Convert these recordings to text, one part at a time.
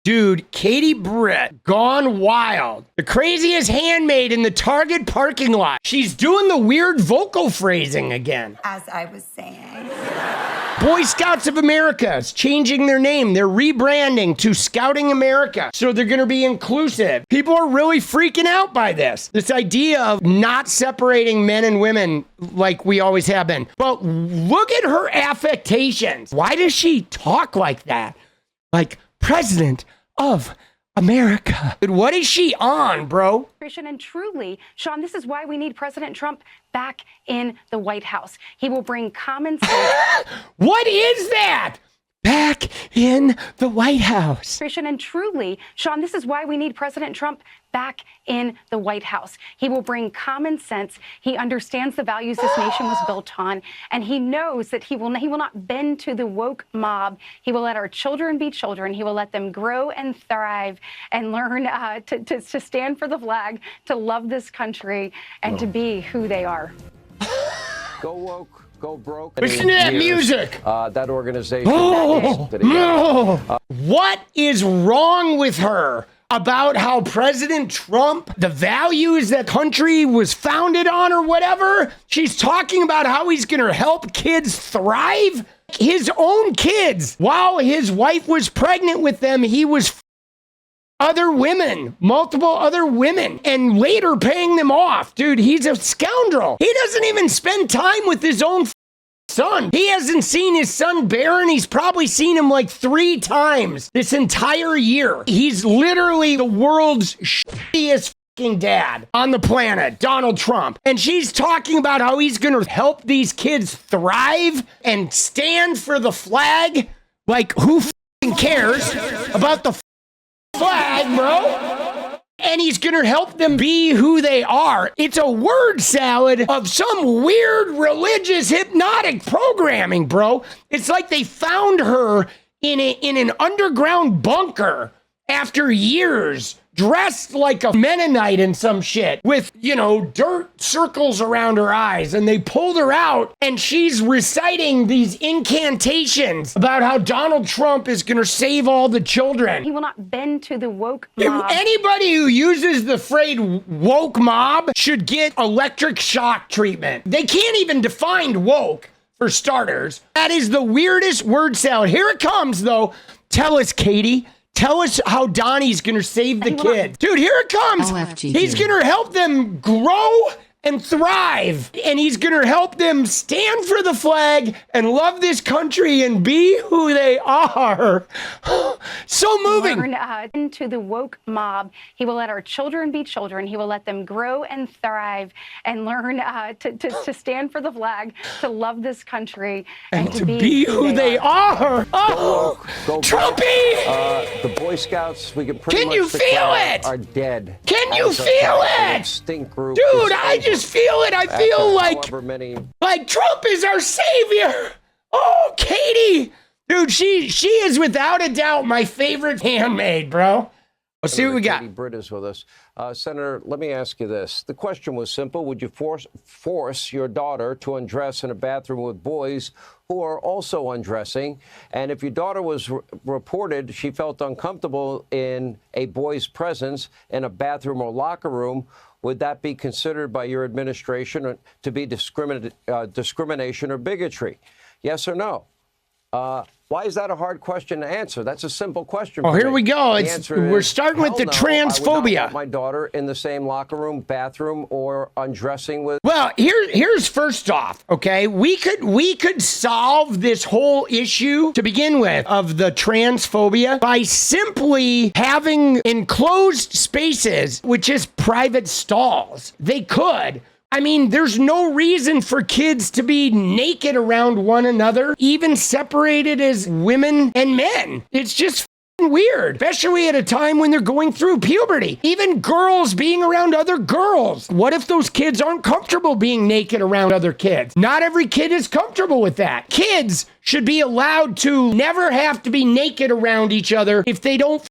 Dude, Katie Britt, gone wild. The craziest handmaid in the Target parking lot. She's doing the weird vocal phrasing again. As I was saying. Boy Scouts of America is changing their name. They're rebranding to Scouting America. So they're going to be inclusive. People are really freaking out by this. This idea of not separating men and women like we always have been. But look at her affectations. Why does she talk like that? Like, President of America. What is she on, bro? And truly, Sean, this is why we need President Trump back in the White House. He will bring common sense. What is that? Back in the White House. And truly, Sean, this is why we need President Trump back in the White House. He will bring common sense. He understands the values this nation was built on, and he knows that he will not bend to the woke mob. He will let our children be children. He will let them grow and thrive and learn to stand for the flag, to love this country, and to be who they are. Go woke. Go broke. Listen to that music. That organization. What is wrong with her about how President Trump, the values that country was founded on or whatever? She's talking about how he's going to help kids thrive. His own kids, while his wife was pregnant with them, he was other women, multiple other women, and later paying them off. Dude, he's a scoundrel. He doesn't even spend time with his own son. He hasn't seen his son Barron. He's probably seen him like 3 times this entire year. He's literally the world's shittiest fucking dad on the planet, Donald Trump. And she's talking about how he's going to help these kids thrive and stand for the flag. Like, who fucking cares about the flag, bro? And he's gonna help them be who they are. It's a word salad of some weird religious hypnotic programming, bro. It's like they found her in an underground bunker after years, dressed like a Mennonite and some shit with, dirt circles around her eyes. And they pulled her out and she's reciting these incantations about how Donald Trump is going to save all the children. He will not bend to the woke mob. Anybody who uses the phrase woke mob should get electric shock treatment. They can't even define woke, for starters. That is the weirdest word salad. Here it comes, though. Tell us, Katie. Tell us how Donnie's going to save the kids. Dude, here it comes. OFG, he's going to help them grow and thrive. And he's going to help them stand for the flag and love this country and be who they are. So moving. Learn into the woke mob. He will let our children be children. He will let them grow and thrive and learn to stand for the flag, to love this country, and to be who they are. Oh, go Trumpy! The Boy Scouts, we can pretty Can much you feel it? Are dead. Can you feel it? Stink group. Dude, I just feel it. I feel like Trump is our savior. Oh, Katie. Dude, she is without a doubt my favorite handmaid, bro. Let's see what we got. Katie Britt is with us. Senator, let me ask you this. The question was simple. Would you force your daughter to undress in a bathroom with boys who are also undressing? And if your daughter was reported she felt uncomfortable in a boy's presence in a bathroom or locker room, would that be considered by your administration to be discrimination or bigotry? Yes or no? Why is that a hard question to answer? That's a simple question. Oh, here we go. We're is, starting with the no, transphobia. I would not want my daughter in the same locker room, bathroom, or undressing with. Well, here's first off, okay? We could solve this whole issue to begin with of the transphobia by simply having enclosed spaces, which is private stalls. They could. I mean, there's no reason for kids to be naked around one another, even separated as women and men. It's just weird, especially at a time when they're going through puberty. Even girls being around other girls. What if those kids aren't comfortable being naked around other kids? Not every kid is comfortable with that. Kids should be allowed to never have to be naked around each other if they don't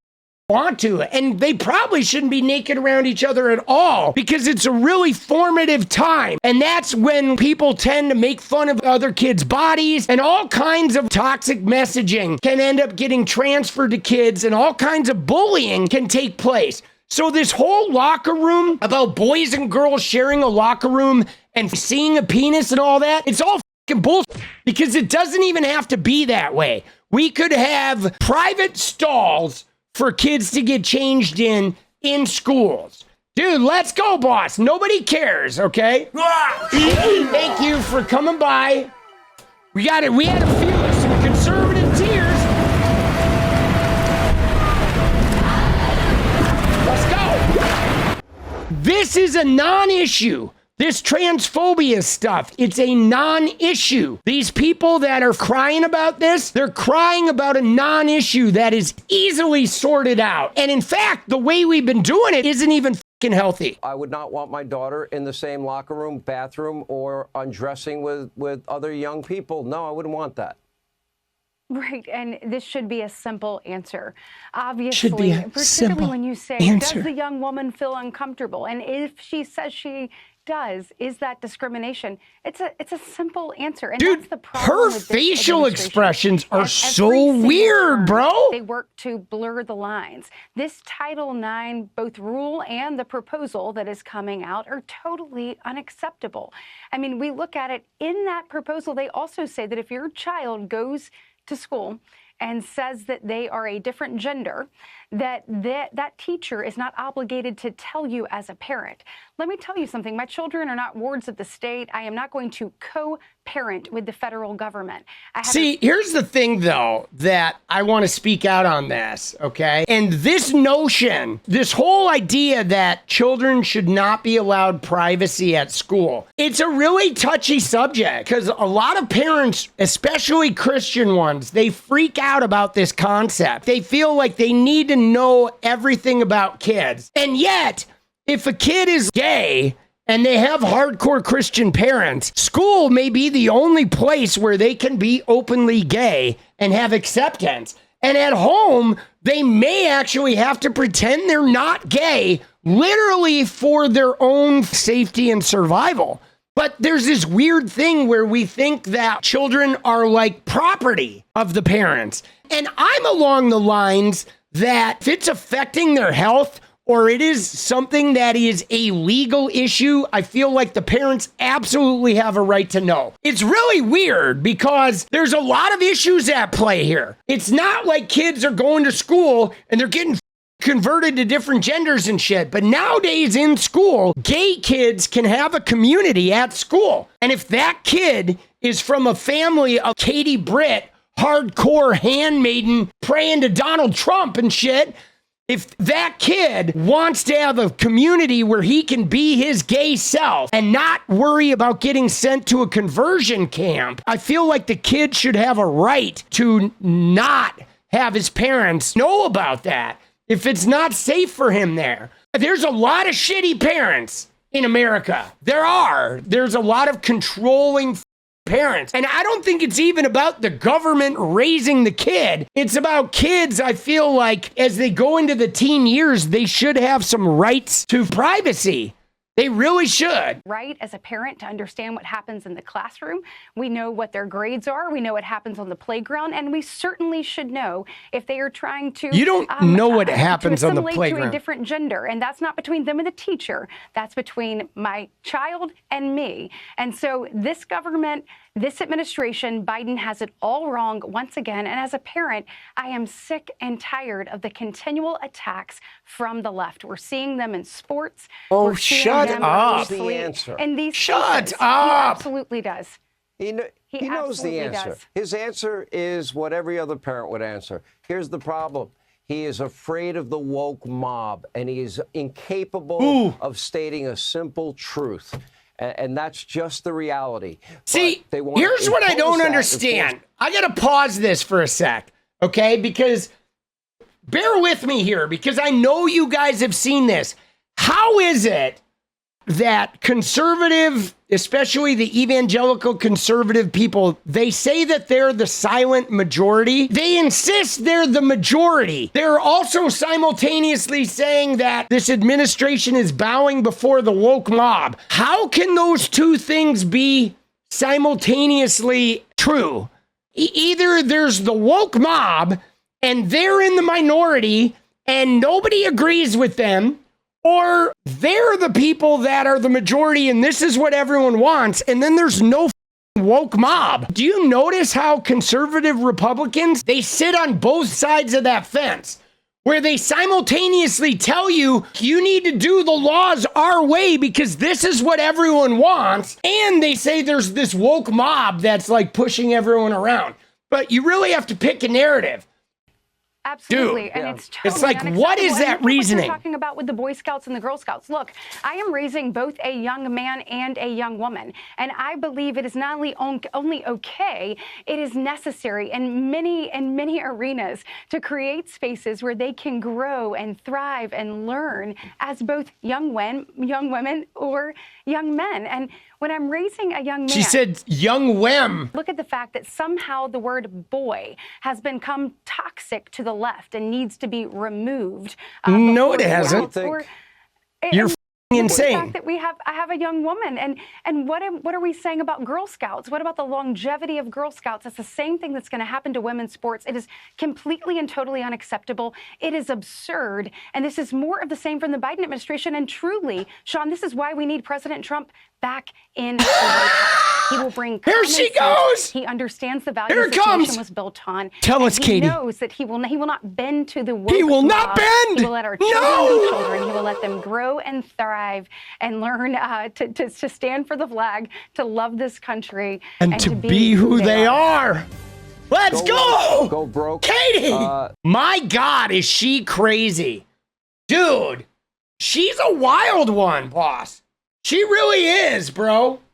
want to. And they probably shouldn't be naked around each other at all because it's a really formative time. And that's when people tend to make fun of other kids' bodies, and all kinds of toxic messaging can end up getting transferred to kids, and all kinds of bullying can take place. So this whole locker room about boys and girls sharing a locker room and seeing a penis and all that, it's all fucking bullshit because it doesn't even have to be that way. We could have private stalls for kids to get changed in schools. Dude, let's go, boss. Nobody cares, okay? Thank you for coming by. We had to feel some conservative tears. Let's go. This is a non-issue. This transphobia stuff, it's a non-issue. These people that are crying about this, they're crying about a non-issue that is easily sorted out. And in fact, the way we've been doing it isn't even fucking healthy. I would not want my daughter in the same locker room, bathroom, or undressing with other young people. No, I wouldn't want that. Right, and this should be a simple answer. Obviously, particularly when you say, does the young woman feel uncomfortable? And if she says she does, is that discrimination? It's a simple answer. And dude, that's the problem her facial expressions are so term, weird, bro. They work to blur the lines. This Title IX, both rule and the proposal that is coming out, are totally unacceptable. I mean, we look at it in that proposal. They also say that if your child goes to school and says that they are a different gender, that teacher is not obligated to tell you as a parent. Let me tell you something. My children are not wards of the state. I am not going to co-parent with the federal government. See, here's the thing, though, that I want to speak out on this, okay? And this notion, this whole idea that children should not be allowed privacy at school, it's a really touchy subject because a lot of parents, especially Christian ones, they freak out about this concept. They feel like they need to know everything about kids. And yet, if a kid is gay and they have hardcore Christian parents, school may be the only place where they can be openly gay and have acceptance. And at home, they may actually have to pretend they're not gay, literally for their own safety and survival. But there's this weird thing where we think that children are like property of the parents. And I'm along the lines that if it's affecting their health, or it is something that is a legal issue, I feel like the parents absolutely have a right to know. It's really weird because there's a lot of issues at play here. It's not like kids are going to school and they're getting converted to different genders and shit. But nowadays in school, gay kids can have a community at school. And if that kid is from a family of Katie Britt, hardcore handmaiden praying to Donald Trump and shit, if that kid wants to have a community where he can be his gay self and not worry about getting sent to a conversion camp, I feel like the kid should have a right to not have his parents know about that if it's not safe for him there. There's a lot of shitty parents in America. There's a lot of controlling parents. And I don't think it's even about the government raising the kid. It's about kids. I feel like as they go into the teen years, they should have some rights to privacy. They really should. Right, as a parent, to understand what happens in the classroom. We know what their grades are. We know what happens on the playground. And we certainly should know if they are trying to... You don't know what happens on the playground. To a different gender. And that's not between them and the teacher. That's between my child and me. And so this government, this administration, Biden has it all wrong once again. And as a parent, I am sick and tired of the continual attacks from the left. We're seeing them in sports. Oh, shut up. The answer. And these shut cases, up. He absolutely does. He knows the answer. Does. His answer is what every other parent would answer. Here's the problem. He is afraid of the woke mob, and he is incapable of stating a simple truth. And that's just the reality. See, here's what I don't understand. I got to pause this for a sec, okay? Because bear with me here, because I know you guys have seen this. How is it that conservative, especially the evangelical conservative people, they say that they're the silent majority. They insist they're the majority. They're also simultaneously saying that this administration is bowing before the woke mob. How can those two things be simultaneously true? Either there's the woke mob and they're in the minority and nobody agrees with them, or they're the people that are the majority and this is what everyone wants, and then there's no woke mob. Do you notice how conservative Republicans, they sit on both sides of that fence, where they simultaneously tell you, you need to do the laws our way because this is what everyone wants. And they say there's this woke mob that's like pushing everyone around. But you really have to pick a narrative. Absolutely. Dude, and it's totally it's like, what is that reasoning? What you're talking about with the Boy Scouts and the Girl Scouts. Look, I am raising both a young man and a young woman. And I believe it is not only okay, it is necessary in many arenas to create spaces where they can grow and thrive and learn as both young women or young men. And when I'm raising a young man, she said young wem. Look at the fact that somehow the word boy has become toxic to the left and needs to be removed. No, it hasn't. You're insane. The fact that I have a young woman, and what are we saying about Girl Scouts? What about the longevity of Girl Scouts? It's the same thing that's going to happen to women's sports. It is completely and totally unacceptable. It is absurd, and this is more of the same from the Biden administration. And truly, Sean, this is why we need President Trump back in the White House. He will bring. Here she goes. He understands the values this nation was built on. Tell us, Katie. He knows that he will not bend to the woke He will not bend. He will let our children be children. He will let them grow and thrive and learn to stand for the flag, to love this country, and to be who they are. Let's go. Go broke. Katie. My God, is she crazy? Dude, she's a wild one, boss. She really is, bro.